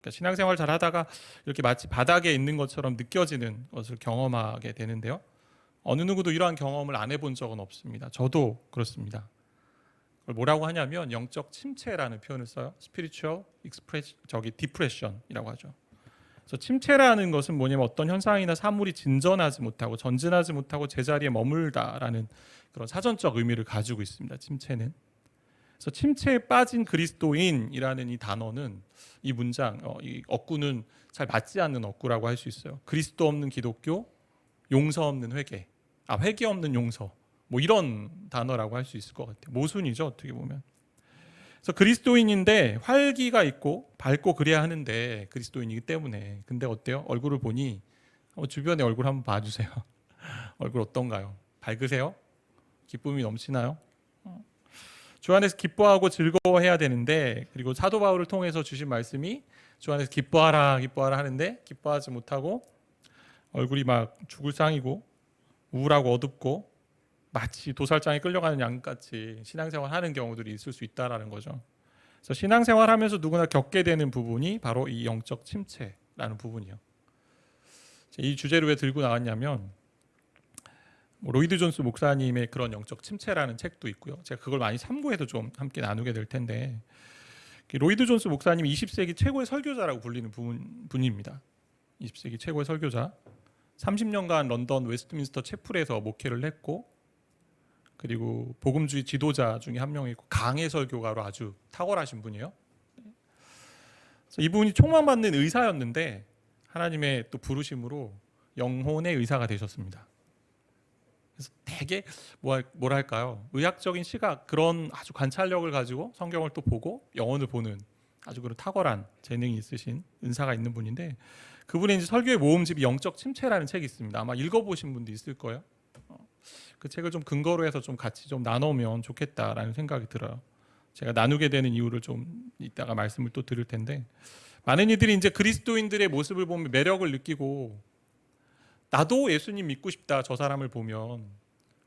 그러니까 신앙생활 잘 하다가 이렇게 마치 바닥에 있는 것처럼 느껴지는 것을 경험하게 되는데요. 어느 누구도 이러한 경험을 안 해본 적은 없습니다. 저도 그렇습니다. 그걸 뭐라고 하냐면 영적 침체라는 표현을 써요. spiritual depression이라고 하죠. 그래서 침체라는 것은 뭐냐면 어떤 현상이나 사물이 진전하지 못하고 전진하지 못하고 제자리에 머물다라는 그런 사전적 의미를 가지고 있습니다. 침체는. 그래서 침체에 빠진 그리스도인이라는 이 단어는 이 문장, 이 어구는 잘 맞지 않는 어구라고 할 수 있어요. 그리스도 없는 기독교, 용서 없는 회개, 회개 없는 용서, 뭐 이런 단어라고 할 수 있을 것 같아요. 모순이죠, 어떻게 보면. 그래서 그리스도인인데 활기가 있고 밝고 그래야 하는데 그리스도인이기 때문에. 근데 어때요? 얼굴을 보니 주변의 얼굴 한번 봐주세요. 얼굴 어떤가요? 밝으세요? 기쁨이 넘치나요? 주 안에서 기뻐하고 즐거워해야 되는데, 그리고 사도 바울을 통해서 주신 말씀이 주 안에서 기뻐하라 기뻐하라 하는데 기뻐하지 못하고 얼굴이 막 죽을 상이고 우울하고 어둡고 마치 도살장에 끌려가는 양같이 신앙생활 하는 경우들이 있을 수 있다라는 거죠. 그래서 신앙생활 하면서 누구나 겪게 되는 부분이 바로 이 영적 침체라는 부분이요. 이 주제를 왜 들고 나왔냐면 로이드 존스 목사님의 그런 영적 침체라는 책도 있고요. 제가 그걸 많이 참고해서 좀 함께 나누게 될 텐데, 로이드 존스 목사님이 20세기 최고의 설교자라고 불리는 분입니다. 20세기 최고의 설교자. 30년간 런던 웨스트민스터 채플에서 목회를 했고, 그리고 복음주의 지도자 중에 한 명이고 강해 설교가로 아주 탁월하신 분이에요. 그래서 이분이 총망받는 의사였는데 하나님의 또 부르심으로 영혼의 의사가 되셨습니다. 그래서 되게 뭐랄까요, 의학적인 시각, 그런 아주 관찰력을 가지고 성경을 또 보고 영혼을 보는 아주 그런 탁월한 재능이 있으신 은사가 있는 분인데, 그분의 이제 설교의 모음집이 영적 침체라는 책이 있습니다. 아마 읽어보신 분도 있을 거예요. 그 책을 좀 근거로 해서 좀 같이 좀 나누면 좋겠다라는 생각이 들어요. 제가 나누게 되는 이유를 좀 이따가 말씀을 또 드릴 텐데, 많은 이들이 이제 그리스도인들의 모습을 보면 매력을 느끼고 나도 예수님 믿고 싶다, 저 사람을 보면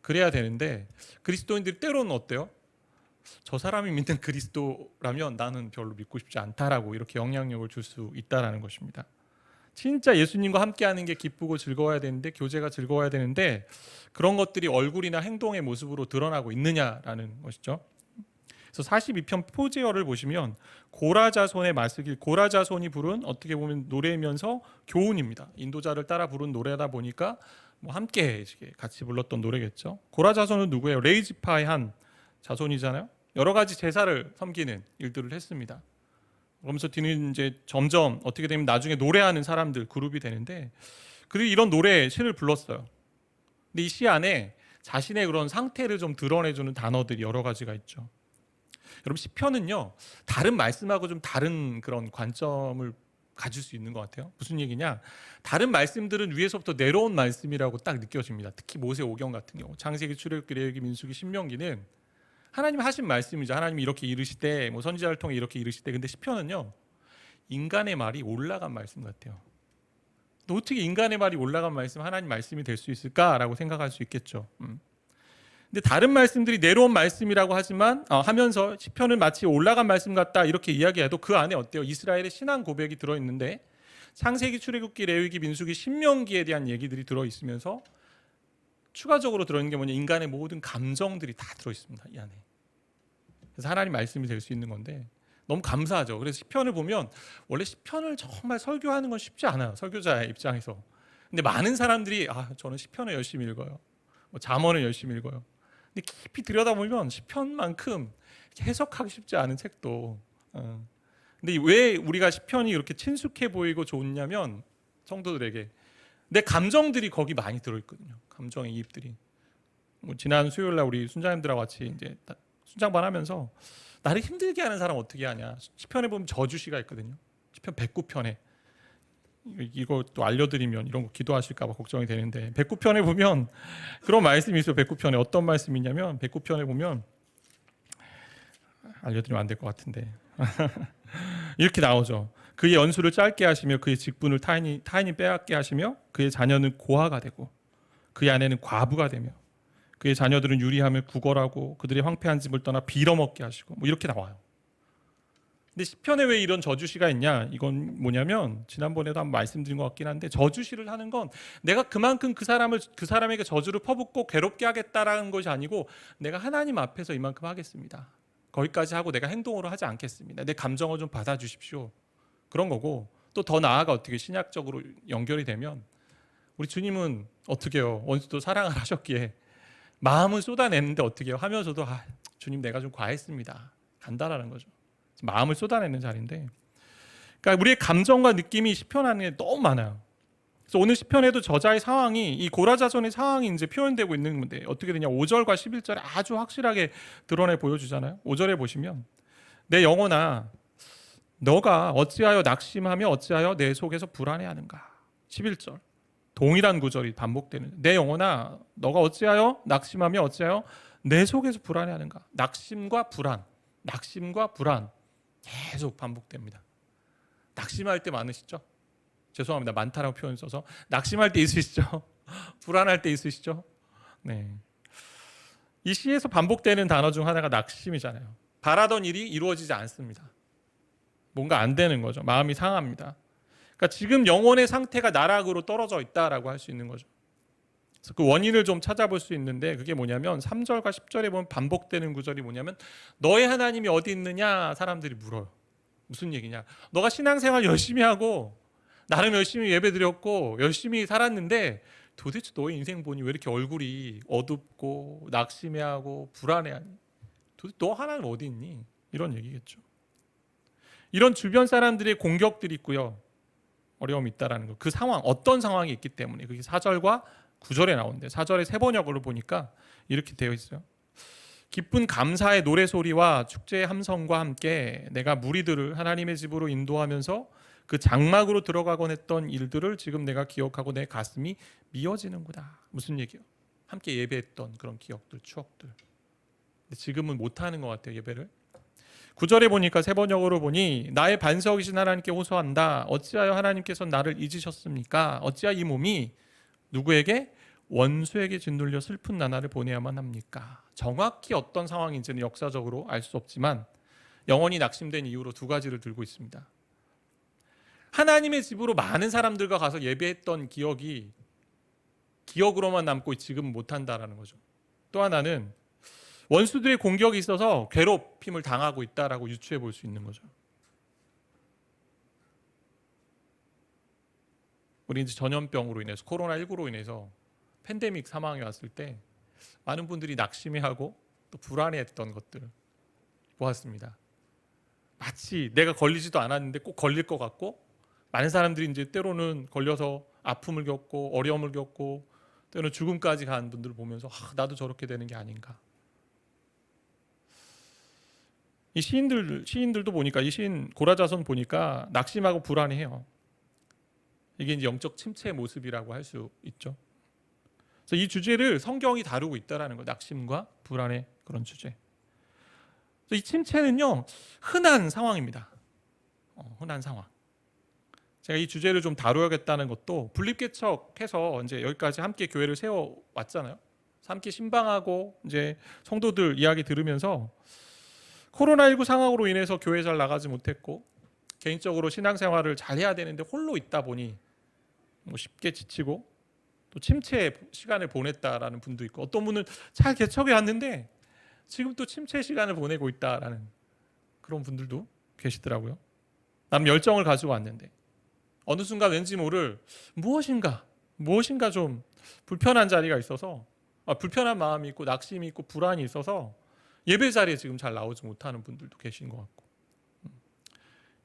그래야 되는데, 그리스도인들이 때로는 어때요? 저 사람이 믿는 그리스도라면 나는 별로 믿고 싶지 않다라고 이렇게 영향력을 줄 수 있다라는 것입니다. 진짜 예수님과 함께하는 게 기쁘고 즐거워야 되는데, 교제가 즐거워야 되는데 그런 것들이 얼굴이나 행동의 모습으로 드러나고 있느냐라는 것이죠. 그래서 42편 포제어를 보시면 고라자손의 말쓰기, 고라자손이 부른 어떻게 보면 노래면서 교훈입니다. 인도자를 따라 부른 노래다 보니까 뭐 함께 같이 불렀던 노래겠죠. 고라자손은 누구예요? 레이지파의 한 자손이잖아요. 여러 가지 제사를 섬기는 일들을 했습니다. 그러면서 뒤는 이제 점점 어떻게 되면 나중에 노래하는 사람들 그룹이 되는데, 그들이 이런 노래 시를 불렀어요. 근데 이 시 안에 자신의 그런 상태를 좀 드러내주는 단어들이 여러 가지가 있죠. 여러분, 시편은요 다른 말씀하고 좀 다른 그런 관점을 가질 수 있는 것 같아요. 무슨 얘기냐? 다른 말씀들은 위에서부터 내려온 말씀이라고 딱 느껴집니다. 특히 모세오경 같은 경우, 창세기, 출애굽기, 레위기, 민수기, 신명기는 하나님 하신 말씀이죠. 하나님이 이렇게 이르시되, 뭐 선지자를 통해 이렇게 이르시되. 근데 시편은요 인간의 말이 올라간 말씀 같아요. 또 어떻게 인간의 말이 올라간 말씀, 하나님 말씀이 될 수 있을까라고 생각할 수 있겠죠. 근데 다른 말씀들이 내려온 말씀이라고 하지만 하면서 시편은 마치 올라간 말씀 같다 이렇게 이야기해도 그 안에 어때요? 이스라엘의 신앙 고백이 들어있는데, 창세기, 출애굽기, 레위기, 민수기, 신명기에 대한 얘기들이 들어있으면서 추가적으로 들어있는 게 뭐냐? 인간의 모든 감정들이 다 들어있습니다, 이 안에. 그래서 하나님 말씀이 될 수 있는 건데 너무 감사하죠. 그래서 시편을 보면, 원래 시편을 정말 설교하는 건 쉽지 않아요, 설교자의 입장에서. 근데 많은 사람들이 저는 시편을 열심히 읽어요, 뭐 잠언을 열심히 읽어요. 근데 깊이 들여다보면 시편만큼 해석하기 쉽지 않은 책도. 근데 왜 우리가 시편이 이렇게 친숙해 보이고 좋냐면, 성도들에게 내 감정들이 거기 많이 들어있거든요. 감정의 이입들이. 뭐 지난 수요일날 우리 순장님들하고 같이 이제 순장반 하면서 나를 힘들게 하는 사람 어떻게 하냐, 시편에 보면 저주시가 있거든요. 시편 109편에 이거 또 알려드리면 이런 거 기도하실까 봐 걱정이 되는데, 109편에 보면 그런 말씀이 있어요. 109편에 어떤 말씀이 있냐면, 109편에 보면 알려드리면 안 될 것 같은데 이렇게 나오죠. 그의 연수를 짧게 하시며 그의 직분을 타인이 빼앗게 하시며, 그의 자녀는 고아가 되고 그의 아내는 과부가 되며, 그의 자녀들은 유리하며 구걸하고 그들의 황폐한 집을 떠나 빌어먹게 하시고, 뭐 이렇게 나와요. 근데 시편에 왜 이런 저주시가 있냐? 이건 뭐냐면 지난번에도 한번 말씀드린 것 같긴 한데 저주시를 하는 건 내가 그만큼 그 사람에게 저주를 퍼붓고 괴롭게 하겠다라는 것이 아니고 내가 하나님 앞에서 이만큼 하겠습니다. 거기까지 하고 내가 행동으로 하지 않겠습니다. 내 감정을 좀 받아주십시오. 그런 거고 또 더 나아가 어떻게 신약적으로 연결이 되면 우리 주님은 어떻게 해요? 원수도 사랑을 하셨기에 마음을 쏟아내는데 어떻게 해요? 하면서도 주님 내가 좀 과했습니다. 간다라는 거죠. 마음을 쏟아내는 자리인데, 그러니까 우리의 감정과 느낌이 시편 안에 너무 많아요. 그래서 오늘 시편에도 저자의 상황이 이 고라자손의 상황이 이제 표현되고 있는 건데 어떻게 되냐? 5절과 11절에 아주 확실하게 드러내 보여주잖아요. 5절에 보시면 내 영혼아 너가 어찌하여 낙심하며 어찌하여 내 속에서 불안해하는가. 11절 동일한 구절이 반복되는 내 영혼아 너가 어찌하여 낙심하며 어찌하여 내 속에서 불안해하는가. 낙심과 불안, 낙심과 불안 계속 반복됩니다. 낙심할 때 많으시죠? 죄송합니다. 많다라고 표현 써서 낙심할 때 있으시죠? 불안할 때 있으시죠? 네. 이 시에서 반복되는 단어 중 하나가 낙심이잖아요. 바라던 일이 이루어지지 않습니다. 뭔가 안 되는 거죠. 마음이 상합니다. 그러니까 지금 영혼의 상태가 나락으로 떨어져 있다라고 할 수 있는 거죠. 그래서 그 원인을 좀 찾아볼 수 있는데 그게 뭐냐면 3절과 10절에 보면 반복되는 구절이 뭐냐면 너의 하나님이 어디 있느냐 사람들이 물어요. 무슨 얘기냐? 너가 신앙생활 열심히 하고 나름 열심히 예배드렸고 열심히 살았는데 도대체 너의 인생 보니 왜 이렇게 얼굴이 어둡고 낙심해하고 불안해하니? 도대체 너 하나님 어디 있니? 이런 얘기겠죠. 이런 주변 사람들의 공격들이 있고요. 어려움이 있다라는 거. 그 상황, 어떤 상황이 있기 때문에 그게 4절과 9절에 나오는데 4절의 세 번역으로 보니까 이렇게 되어 있어요. 기쁜 감사의 노래소리와 축제의 함성과 함께 내가 무리들을 하나님의 집으로 인도하면서 그 장막으로 들어가곤 했던 일들을 지금 내가 기억하고 내 가슴이 미어지는구나. 무슨 얘기예요? 함께 예배했던 그런 기억들, 추억들. 근데 지금은 못하는 것 같아요, 예배를. 9절에 보니까 세 번역으로 보니 나의 반석이신 하나님께 호소한다. 어찌하여 하나님께서 나를 잊으셨습니까? 어찌하여 이 몸이 누구에게? 원수에게 짓눌려 슬픈 나날을 보내야만 합니까? 정확히 어떤 상황인지는 역사적으로 알 수 없지만 영혼이 낙심된 이유로 두 가지를 들고 있습니다. 하나님의 집으로 많은 사람들과 가서 예배했던 기억이 기억으로만 남고 지금 못한다라는 거죠. 또 하나는 원수들의 공격이 있어서 괴롭힘을 당하고 있다라고 유추해 볼 수 있는 거죠. 우리 이제 전염병으로 인해서 코로나19로 인해서 팬데믹 상황이 왔을 때 많은 분들이 낙심해하고 또 불안해했던 것들 보았습니다. 마치 내가 걸리지도 않았는데 꼭 걸릴 것 같고 많은 사람들이 이제 때로는 걸려서 아픔을 겪고 어려움을 겪고 때로는 죽음까지 간 분들을 보면서 나도 저렇게 되는 게 아닌가. 이 시인들도 보니까 이 시인 고라자손 보니까 낙심하고 불안해해요. 이게 이제 영적 침체의 모습이라고 할 수 있죠. 그래서 이 주제를 성경이 다루고 있다라는 거, 낙심과 불안의 그런 주제. 그래서 이 침체는요 흔한 상황입니다. 흔한 상황. 제가 이 주제를 좀 다루어야겠다는 것도 분립개척해서 이제 여기까지 함께 교회를 세워 왔잖아요. 함께 신방하고 이제 성도들 이야기 들으면서 코로나19 상황으로 인해서 교회 잘 나가지 못했고 개인적으로 신앙생활을 잘 해야 되는데 홀로 있다 보니 쉽게 지치고 또 침체의 시간을 보냈다라는 분도 있고 어떤 분은 잘 개척해 왔는데 지금 또 침체 시간을 보내고 있다라는 그런 분들도 계시더라고요. 남 열정을 가지고 왔는데 어느 순간 왠지 모를 무엇인가 좀 불편한 자리가 있어서 불편한 마음이 있고 낙심이 있고 불안이 있어서 예배 자리에 지금 잘 나오지 못하는 분들도 계신 것 같고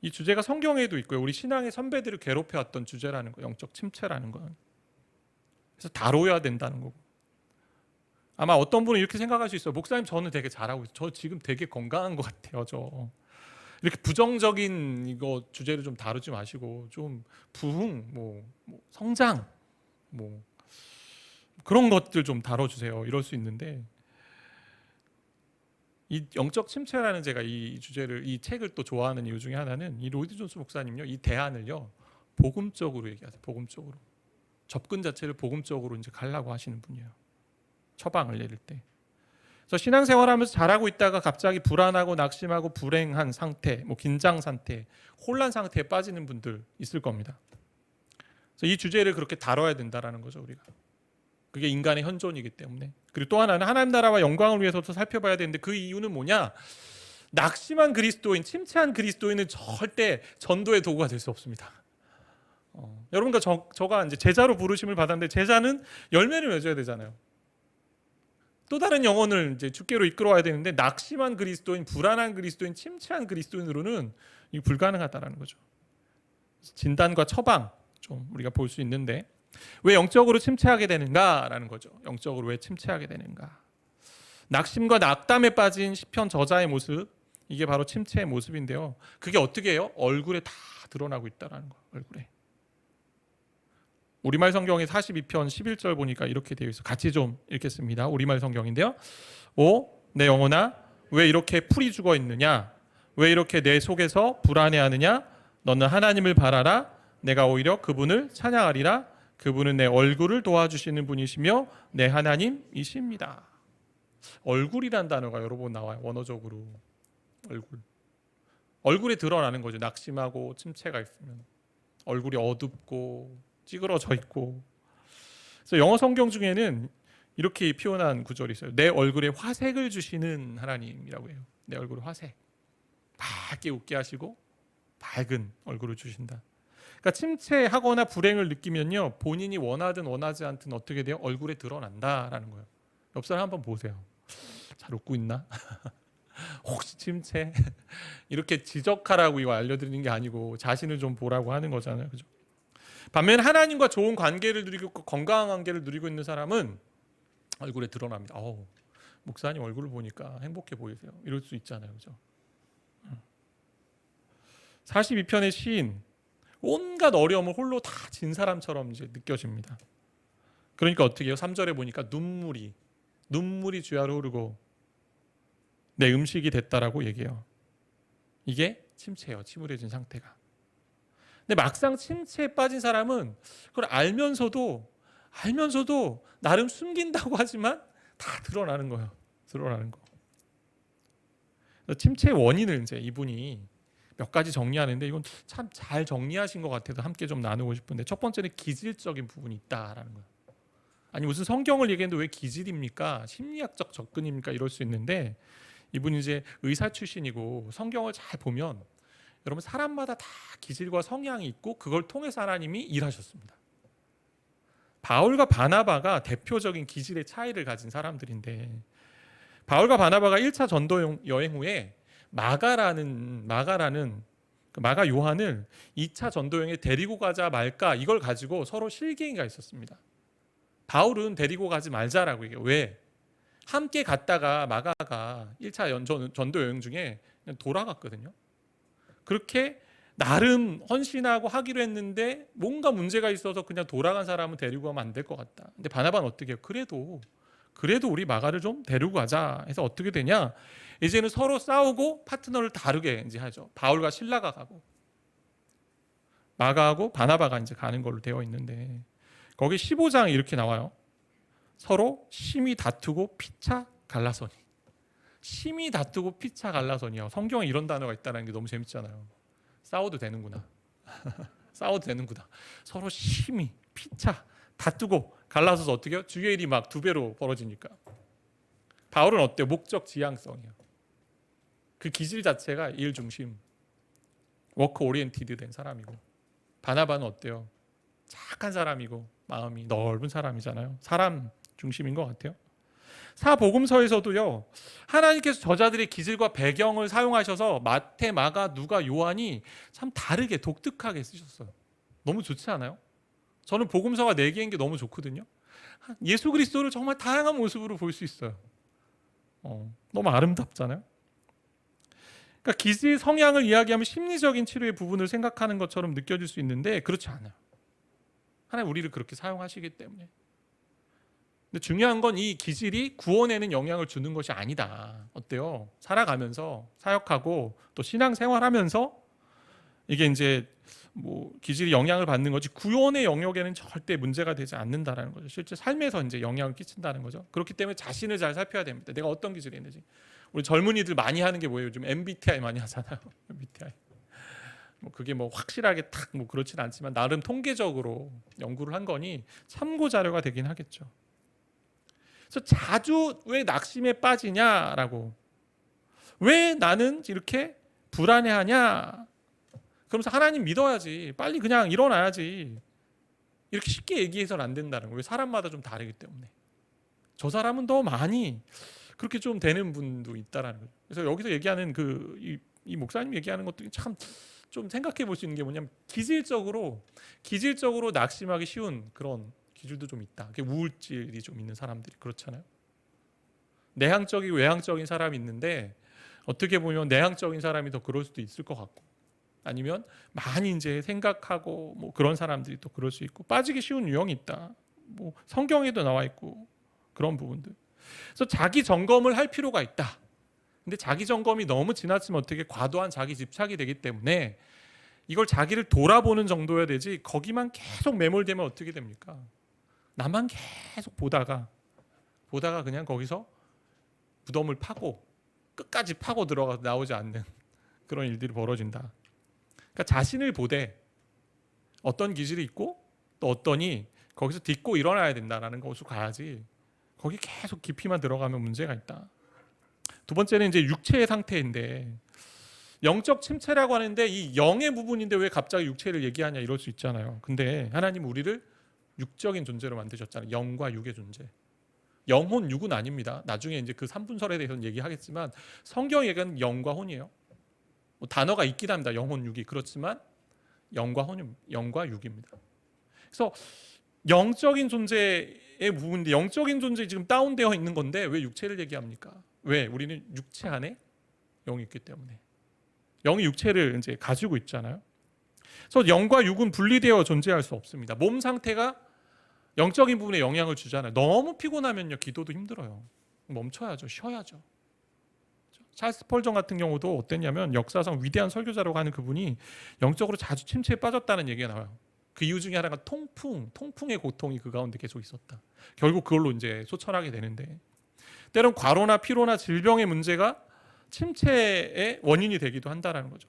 이 주제가 성경에도 있고요. 우리 신앙의 선배들을 괴롭혀왔던 주제라는 거, 영적 침체라는 건. 그래서 다뤄야 된다는 거고. 아마 어떤 분은 이렇게 생각할 수 있어요. 목사님 저는 되게 잘하고 있어요. 저 지금 되게 건강한 것 같아요. 저 이렇게 부정적인 이거 주제를 좀 다루지 마시고 좀 부흥, 뭐 성장, 뭐 그런 것들 좀 다뤄주세요. 이럴 수 있는데 이 영적 침체라는 제가 이 주제를 이 책을 또 좋아하는 이유 중에 하나는 이 로이드 존스 목사님요 이 대안을요 복음적으로 얘기하세요. 복음적으로 접근 자체를 복음적으로 이제 가려고 하시는 분이에요. 처방을 내릴 때 그래서 신앙생활하면서 잘하고 있다가 갑자기 불안하고 낙심하고 불행한 상태, 뭐 긴장 상태, 혼란 상태에 빠지는 분들 있을 겁니다. 그래서 이 주제를 그렇게 다뤄야 된다라는 거죠, 우리가. 그게 인간의 현존이기 때문에. 그리고 또 하나는 하나님 나라와 영광을 위해서도 살펴봐야 되는데, 그 이유는 뭐냐? 낙심한 그리스도인, 침체한 그리스도인은 절대 전도의 도구가 될 수 없습니다. 여러분과 저가 이제 제자로 부르심을 받았는데, 제자는 열매를 맺어야 되잖아요. 또 다른 영혼을 이제 주께로 이끌어와야 되는데, 낙심한 그리스도인, 불안한 그리스도인, 침체한 그리스도인으로는 이게 불가능하다라는 거죠. 진단과 처방 좀 우리가 볼 수 있는데, 왜 영적으로 침체하게 되는가라는 거죠. 영적으로 왜 침체하게 되는가? 낙심과 낙담에 빠진 시편 저자의 모습, 이게 바로 침체의 모습인데요. 그게 어떻게 해요? 얼굴에 다 드러나고 있다라는 거예요. 얼굴에. 우리말 성경의 42편 11절 보니까 이렇게 되어 있어요. 같이 좀 읽겠습니다. 우리말 성경인데요. 오, 내 영혼아, 왜 이렇게 풀이 죽어 있느냐? 왜 이렇게 내 속에서 불안해하느냐? 너는 하나님을 바라라. 내가 오히려 그분을 찬양하리라. 그분은 내 얼굴을 도와주시는 분이시며 내 하나님이십니다. 얼굴이란 단어가 여러 번 나와요. 원어적으로. 얼굴에 드러나는 거죠. 낙심하고 침체가 있으면 얼굴이 어둡고 찌그러져 있고. 그래서 영어 성경 중에는 이렇게 표현한 구절이 있어요. 내 얼굴에 화색을 주시는 하나님이라고 해요. 내 얼굴에 화색, 밝게 웃게 하시고 밝은 얼굴을 주신다. 그러니까 침체하거나 불행을 느끼면요, 본인이 원하든 원하지 않든 어떻게 돼요? 얼굴에 드러난다라는 거예요. 옆 사람 한번 보세요. 잘 웃고 있나? 혹시 침체? 이렇게 지적하라고 이거 알려드리는 게 아니고 자신을 좀 보라고 하는 거잖아요. 그죠? 반면 하나님과 좋은 관계를 누리고 건강한 관계를 누리고 있는 사람은 얼굴에 드러납니다. 목사님 얼굴을 보니까 행복해 보이세요. 이럴 수 있잖아요. 그죠? 42편의 시인, 온갖 어려움을 홀로 다 진 사람처럼 이제 느껴집니다. 그러니까 어떻게 해요? 3절에 보니까 눈물이 주야로 흐르고 내 음식이 됐다라고 얘기해요. 이게 침체예요. 침울해진 상태가. 근데 막상 침체에 빠진 사람은 그걸 알면서도 나름 숨긴다고 하지만 다 드러나는 거예요. 드러나는 거. 침체의 원인을 이제 이분이 몇 가지 정리하는데, 이건 참 잘 정리하신 것 같아서 함께 좀 나누고 싶은데, 첫 번째는 기질적인 부분이 있다라는 거예요. 아니 무슨 성경을 얘기했는데 왜 기질입니까? 심리학적 접근입니까? 이럴 수 있는데, 이분이 이제 의사 출신이고 성경을 잘 보면 여러분 사람마다 다 기질과 성향이 있고 그걸 통해서 하나님이 일하셨습니다. 바울과 바나바가 대표적인 기질의 차이를 가진 사람들인데, 바울과 바나바가 1차 전도 여행 후에 마가 요한을 2차 전도 여행에 데리고 가자 말까, 이걸 가지고 서로 실갱이가 있었습니다. 바울은 데리고 가지 말자라고 얘기해요. 왜? 함께 갔다가 마가가 1차 전도 여행 중에 그냥 돌아갔거든요. 그렇게 나름 헌신하고 하기로 했는데 뭔가 문제가 있어서 그냥 돌아간 사람은 데리고 가면 안 될 것 같다. 근데 바나바는 어떻게 해요? 그래도 우리 마가를 좀 데리고 가자 해서 어떻게 되냐? 이제는 서로 싸우고 파트너를 다르게 이제 하죠. 바울과 실라가 가고 마가하고 바나바가 이제 가는 걸로 되어 있는데, 거기 15장에 이렇게 나와요. 서로 심히 다투고 피차 갈라서니. 심히 다투고 피차 갈라서니요. 성경에 이런 단어가 있다는 게 너무 재밌잖아요. 싸워도 되는구나. 싸워도 되는구나. 서로 심히 피차 다투고 갈라서서 어떻게 해요? 주의 일이 막 2배로 벌어지니까. 바울은 어때요? 목적 지향성이에요. 그 기질 자체가 일 중심, 워크 오리엔티드 된 사람이고, 바나바는 어때요? 착한 사람이고 마음이 넓은 사람이잖아요. 사람 중심인 것 같아요. 사복음서에서도요, 하나님께서 저자들의 기질과 배경을 사용하셔서 마태, 마가, 누가, 요한이 참 다르게 독특하게 쓰셨어요. 너무 좋지 않아요? 저는 복음서가 4개인 게 너무 좋거든요. 예수 그리스도를 정말 다양한 모습으로 볼 수 있어요. 너무 아름답잖아요. 그러니까 기질 성향을 이야기하면 심리적인 치료의 부분을 생각하는 것처럼 느껴질 수 있는데 그렇지 않아요. 하나님 우리를 그렇게 사용하시기 때문에. 근데 중요한 건 이 기질이 구원에는 영향을 주는 것이 아니다. 어때요? 살아가면서 사역하고 또 신앙생활하면서 이게 이제 뭐 기질이 영향을 받는 거지 구원의 영역에는 절대 문제가 되지 않는다라는 거죠. 실제 삶에서 이제 영향을 끼친다는 거죠. 그렇기 때문에 자신을 잘 살펴야 됩니다. 내가 어떤 기질이 있는지. 우리 젊은이들 많이 하는 게 뭐예요? 요즘 MBTI 많이 하잖아요. MBTI. 뭐 그게 뭐 확실하게 탁 뭐 그렇진 않지만 나름 통계적으로 연구를 한 거니 참고 자료가 되긴 하겠죠. 그래서 자주 왜 낙심에 빠지냐라고, 왜 나는 이렇게 불안해하냐? 그러면서 하나님 믿어야지, 빨리 그냥 일어나야지, 이렇게 쉽게 얘기해서는 안 된다는 거예요. 사람마다 좀 다르기 때문에. 저 사람은 더 많이 그렇게 좀 되는 분도 있다라는 거죠. 그래서 여기서 얘기하는 이 목사님 얘기하는 것들이 참 좀 생각해 볼 수 있는 게 뭐냐면 기질적으로 낙심하기 쉬운 그런 기질도 좀 있다. 우울질이 좀 있는 사람들이 그렇잖아요. 내향적이고 외향적인 사람이 있는데 어떻게 보면 내향적인 사람이 더 그럴 수도 있을 것 같고, 아니면 많이 이제 생각하고 뭐 그런 사람들이 또 그럴 수 있고, 빠지기 쉬운 유형이 있다. 뭐 성경에도 나와 있고 그런 부분들. 그래서 자기 점검을 할 필요가 있다. 근데 자기 점검이 너무 지나치면 어떻게 과도한 자기 집착이 되기 때문에 이걸 자기를 돌아보는 정도여야 되지, 거기만 계속 매몰되면 어떻게 됩니까? 나만 계속 보다가 그냥 거기서 무덤을 파고 끝까지 파고 들어가서 나오지 않는 그런 일들이 벌어진다. 그러니까 자신을 보되 어떤 기질이 있고 또 어떠니 거기서 딛고 일어나야 된다라는 것으로 가야지, 거기 계속 깊이만 들어가면 문제가 있다. 두 번째는 이제 육체의 상태인데, 영적 침체라고 하는데 이 영의 부분인데 왜 갑자기 육체를 얘기하냐 이럴 수 있잖아요. 근데 하나님 우리를 육적인 존재로 만드셨잖아요. 영과 육의 존재. 영혼 육은 아닙니다. 나중에 이제 그 3분설에 대해서는 얘기하겠지만 성경이 얘기하는 영과 혼이에요. 뭐 단어가 있긴 합니다. 영혼 육이. 그렇지만 영과 육입니다. 그래서 영적인 존재의 부분인데, 영적인 존재 지금 다운되어 있는 건데 왜 육체를 얘기합니까? 왜? 우리는 육체 안에 영이 있기 때문에. 영이 육체를 이제 가지고 있잖아요. 그래서 영과 육은 분리되어 존재할 수 없습니다. 몸 상태가 영적인 부분에 영향을 주잖아요. 너무 피곤하면요, 기도도 힘들어요. 멈춰야죠, 쉬어야죠. 찰스 스펄전 같은 경우도 어땠냐면, 역사상 위대한 설교자라고 하는 그분이 영적으로 자주 침체에 빠졌다는 얘기가 나와요. 그 이유 중에 하나가 통풍의 고통이 그 가운데 계속 있었다. 결국 그걸로 이제 소천하게 되는데, 때론 과로나 피로나 질병의 문제가 침체의 원인이 되기도 한다는 거죠.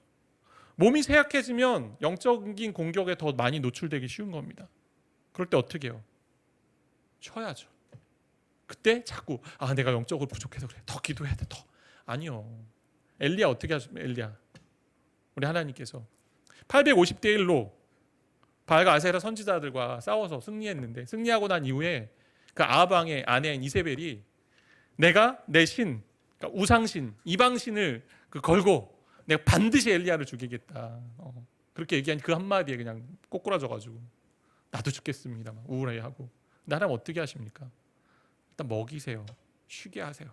몸이 쇠약해지면 영적인 공격에 더 많이 노출되기 쉬운 겁니다. 그럴 때 어떻게 해요? 쉬어야죠. 그때 자꾸 내가 영적으로 부족해서 그래, 더 기도해야 돼, 더. 아니요. 엘리야 어떻게 하십니까? 엘리야, 우리 하나님께서 850대 1로 바알과 아세라 선지자들과 싸워서 승리했는데, 승리하고 난 이후에 그 아합왕의 아내인 이세벨이 내가 내 신, 그러니까 우상신, 이방신을 걸고 내가 반드시 엘리야를 죽이겠다. 그렇게 얘기한 그 한마디에 그냥 꼬꾸라져가지고 나도 죽겠습니다. 우울해하고. 나라면 어떻게 하십니까? 일단 먹이세요. 쉬게 하세요.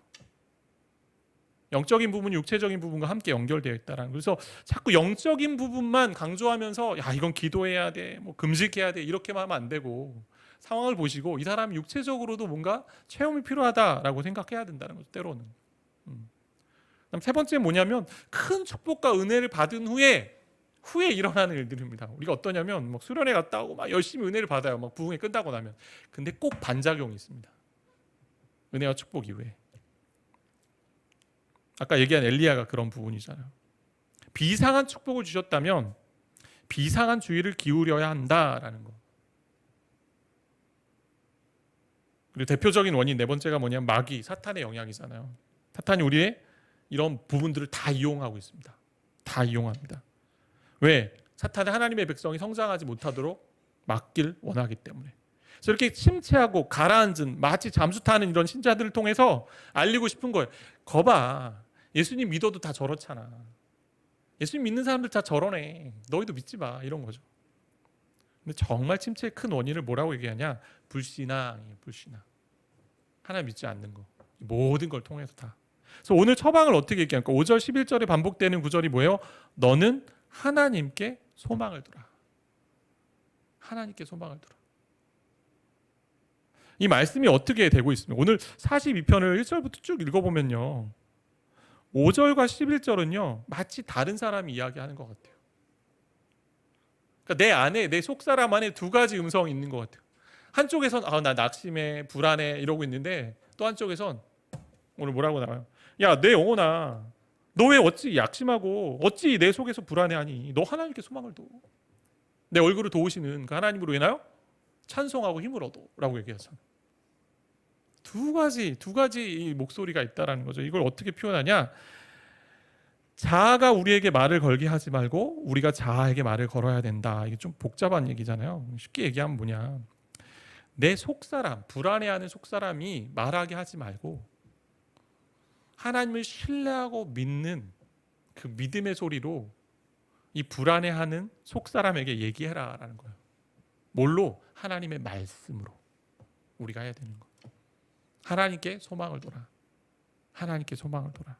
영적인 부분이 육체적인 부분과 함께 연결되어 있다라는. 그래서 자꾸 영적인 부분만 강조하면서 이건 기도해야 돼, 뭐 금식해야 돼, 이렇게만 하면 안 되고, 상황을 보시고 이 사람이 육체적으로도 뭔가 체험이 필요하다라고 생각해야 된다는 거죠. 때로는. 그다음 세 번째 뭐냐면, 큰 축복과 은혜를 받은 후에 일어나는 일들입니다. 우리가 어떠냐면 막 수련회 갔다 오고 막 열심히 은혜를 받아요. 막 부흥회 끝나고 나면. 근데 꼭 반작용이 있습니다. 은혜와 축복 이후에. 아까 얘기한 엘리야가 그런 부분이잖아요. 비상한 축복을 주셨다면 비상한 주의를 기울여야 한다라는 거. 그리고 대표적인 원인 네 번째가 뭐냐면 마귀, 사탄의 영향이잖아요. 사탄이 우리의 이런 부분들을 다 이용하고 있습니다. 다 이용합니다. 왜? 사탄은 하나님의 백성이 성장하지 못하도록 막길 원하기 때문에. 그래서 이렇게 침체하고 가라앉은, 마치 잠수 타는 이런 신자들을 통해서 알리고 싶은 거예요. 거봐, 예수님 믿어도 다 저렇잖아. 예수님 믿는 사람들 다 저러네. 너희도 믿지 마. 이런 거죠. 근데 정말 침체의 큰 원인을 뭐라고 얘기하냐? 불신앙이에요. 불신앙. 하나님 믿지 않는 거. 모든 걸 통해서 다. 그래서 오늘 처방을 어떻게 얘기할까? 5절 11절에 반복되는 구절이 뭐예요? 너는 하나님께 소망을 두라. 하나님께 소망을 두라. 이 말씀이 어떻게 되고 있습니까? 오늘 42편을 1절부터 쭉 읽어보면요, 5절과 11절은요 마치 다른 사람이 이야기하는 것 같아요. 그러니까 내 안에, 내 속사람 안에 두 가지 음성이 있는 것 같아요. 한쪽에선 나 낙심해, 불안해 이러고 있는데 또 한쪽에선 오늘 뭐라고 나와요? 야, 내 영혼아, 너 왜 어찌 약심하고 어찌 내 속에서 불안해하니? 너 하나님께 소망을 둬. 내 얼굴을 도우시는 그 하나님으로 인하여 찬송하고 힘을 얻어라고 얘기하잖아요. 두 가지 이 목소리가 있다라는 거죠. 이걸 어떻게 표현하냐? 자아가 우리에게 말을 걸게 하지 말고 우리가 자아에게 말을 걸어야 된다. 이게 좀 복잡한 얘기잖아요. 쉽게 얘기하면 뭐냐? 내 속사람, 불안해하는 속사람이 말하게 하지 말고 하나님을 신뢰하고 믿는 그 믿음의 소리로 이 불안해하는 속사람에게 얘기해라라는 거예요. 뭘로? 하나님의 말씀으로 우리가 해야 되는 거. 하나님께 소망을 둬라. 하나님께 소망을 둬라.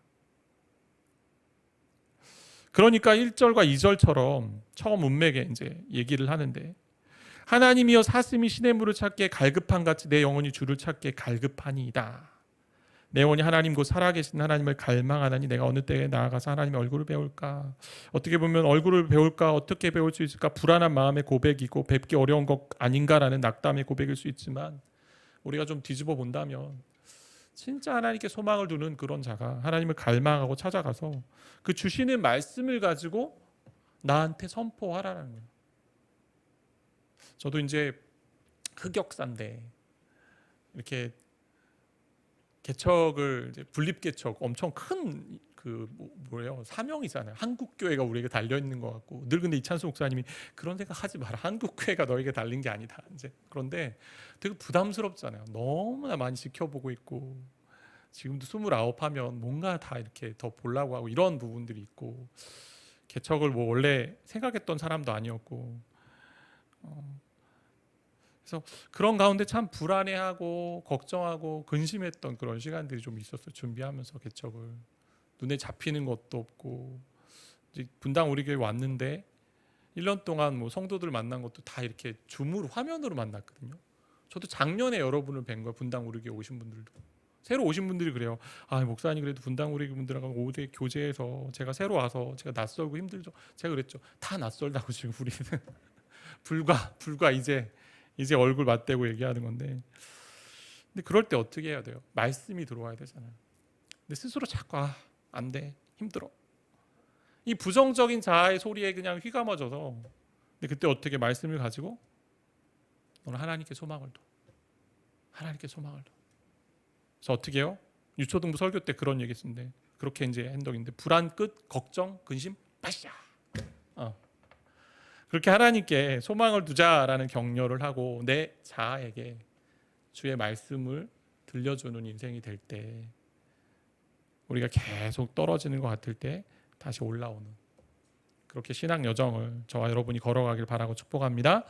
그러니까 1절과 2절처럼 처음 문맥에 이제 얘기를 하는데 하나님이여 사슴이 시냇물을 찾기에 갈급한 같이 내 영혼이 주를 찾기에 갈급하니이다. 내 영혼이 하나님 곧 살아계신 하나님을 갈망하나니 내가 어느 때에 나아가서 하나님의 얼굴을 배울까. 어떻게 보면 얼굴을 배울까, 어떻게 배울 수 있을까, 불안한 마음의 고백이고 뵙기 어려운 것 아닌가라는 낙담의 고백일 수 있지만 우리가 좀 뒤집어 본다면 진짜 하나님께 소망을 두는 그런 자가 하나님을 갈망하고 찾아가서 그 주시는 말씀을 가지고 나한테 선포하라는 거예요. 저도 이제 흑역사인데 이렇게 개척을 이제 분립개척 엄청 큰 그 뭐예요 사명이잖아요. 한국교회가 우리에게 달려 있는 것 같고 늘 근데 이찬수 목사님이 그런 생각하지 마라. 한국교회가 너에게 달린 게 아니다. 이제 그런데 되게 부담스럽잖아요. 너무나 많이 지켜보고 있고 지금도 29 하면 뭔가 다 이렇게 더 보려고 하고 이런 부분들이 있고 개척을 뭐 원래 생각했던 사람도 아니었고 그래서 그런 가운데 참 불안해하고 걱정하고 근심했던 그런 시간들이 좀 있었어요. 준비하면서 개척을 눈에 잡히는 것도 없고 이제 분당 우리 교회 왔는데 1년 동안 뭐 성도들 만난 것도 다 이렇게 줌으로 화면으로 만났거든요. 저도 작년에 여러분을 뵌 거예요. 분당 우리 교회 오신 분들도 새로 오신 분들이 그래요. 아 목사님 그래도 분당 우리 분들하고 오대 교제해서 제가 새로 와서 제가 낯설고 힘들죠. 제가 그랬죠. 다 낯설다고 지금 우리는 불과 이제 얼굴 맞대고 얘기하는 건데 근데 그럴 때 어떻게 해야 돼요? 말씀이 들어와야 되잖아요. 근데 스스로 자꾸 안 돼. 힘들어. 이 부정적인 자아의 소리에 그냥 휘감아져서 근데 그때 어떻게 말씀을 가지고 너는 하나님께 소망을 둬. 하나님께 소망을 둬. 그래서 어떻게 해요? 유초등부 설교 때 그런 얘기 했는데 그렇게 이제 행동인데 불안 끝 걱정 근심 빠샤. 그렇게 하나님께 소망을 두자라는 격려를 하고 내 자아에게 주의 말씀을 들려주는 인생이 될 때 우리가 계속 떨어지는 것 같을 때 다시 올라오는 그렇게 신앙 여정을 저와 여러분이 걸어가길 바라고 축복합니다.